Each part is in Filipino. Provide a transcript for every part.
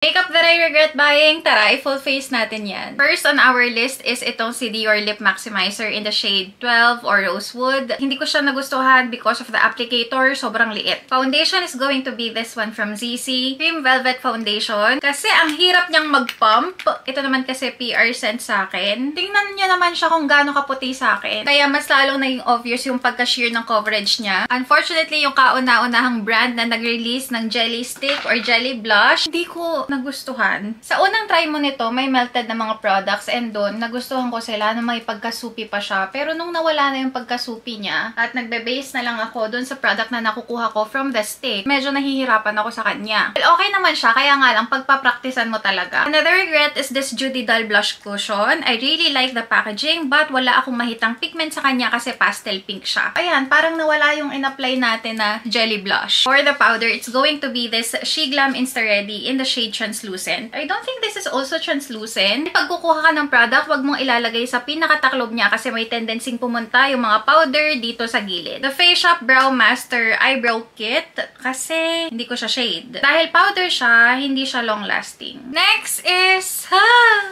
Makeup that I regret buying, tara, i-full face natin yan. First on our list is itong si Dior Lip Maximizer in the shade 12 or Rosewood. Hindi ko siya nagustuhan because of the applicator, sobrang liit. Foundation is going to be this one from ZC. Cream Velvet Foundation. Kasi ang hirap niyang mag-pump. Ito naman kasi PR scent sa akin. Tingnan niyo naman siya kung gaano kaputi sa akin. Kaya mas lalong naging obvious yung pagka-sheer ng coverage niya. Unfortunately, yung kauna-unahang brand na nag-release ng Jelly Stick or Jelly Blush, hindi ko nagustuhan. Sa unang try mo nito, may melted na mga products and doon, nagustuhan ko sila na may pagkasupi pa siya. Pero nung nawala na yung pagkasupi niya at nagbe-base na lang ako doon sa product na nakukuha ko from the stick, medyo nahihirapan ako sa kanya. Well, okay naman siya, kaya nga lang pagpapraktisan mo talaga. Another regret is this Judy Doll Blush Cushion. I really like the packaging but wala akong mahitang pigment sa kanya kasi pastel pink siya. Ayan, parang nawala yung in-apply natin na jelly blush. For the powder, it's going to be this She Glam Insta Ready in the shade translucent. I don't think this is also translucent. Pag kukuha ka ng product, wag mong ilalagay sa pinakataklob niya kasi may tendency pumunta yung mga powder dito sa gilid. The Face Shop Brow Master Eyebrow Kit kasi hindi ko siya shade. Dahil powder siya, hindi siya long lasting. Next is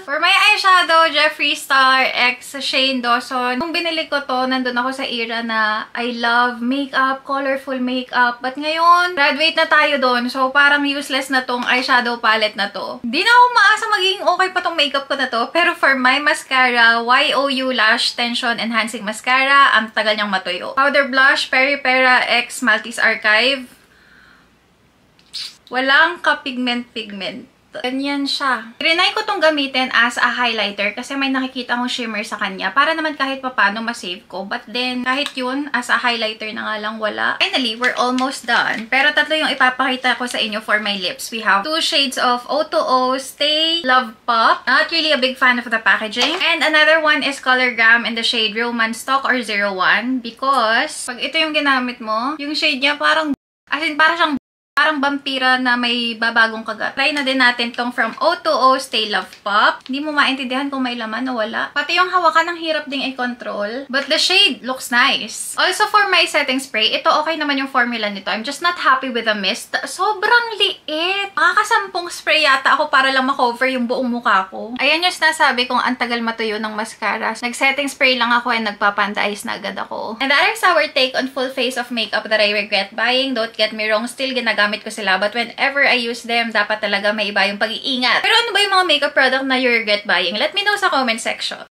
for my eyeshadow, Jeffree Star X Shane Dawson. Nung binili ko to, nandun ako sa era na I love makeup, colorful makeup. But ngayon, graduate na tayo doon. So parang useless na tong eyeshadow palette na to. Di na ako maasa magiging okay pa tong makeup ko na to. Pero for my mascara, YOU Lash Tension Enhancing Mascara, ang tagal niyang matuyo. Powder blush, Peri Pera X Maltese Archive. Walang ka-pigment-pigment. Ganyan siya. Trinay ko tong gamitin as a highlighter kasi may nakikita akong shimmer sa kanya para naman kahit papano masave ko. But then, kahit yun, as a highlighter na nga lang wala. Finally, we're almost done. Pero tatlo yung ipapakita ko sa inyo for my lips. We have 2 shades of O2O Stay Love Pop. Not really a big fan of the packaging. And another one is Colorgram in the shade Romance Stock or 01 because pag ito yung ginamit mo, yung shade niya parang, as in parang vampira na may babagong kagat. Try na din natin tong from O2O Stay Love Pop. Hindi mo maintindihan kung may laman o wala. Pati yung hawakan ng hirap ding i-control. But the shade looks nice. Also for my setting spray, ito okay naman yung formula nito. I'm just not happy with the mist. Sobrang liit. Makakasampung spray yata ako para lang makover yung buong mukha ko. Ayan yung sinasabi kong ang tagal matuyo ng mascara. Nag-setting spray lang ako and nagpapanda-eyes na agad ako. And that is our take on full face of makeup that I regret buying. Don't get me wrong, still ginagamit ko sila. But whenever I use them, dapat talaga may iba yung pag-iingat. Pero ano ba yung mga makeup product na you regret buying? Let me know sa comment section.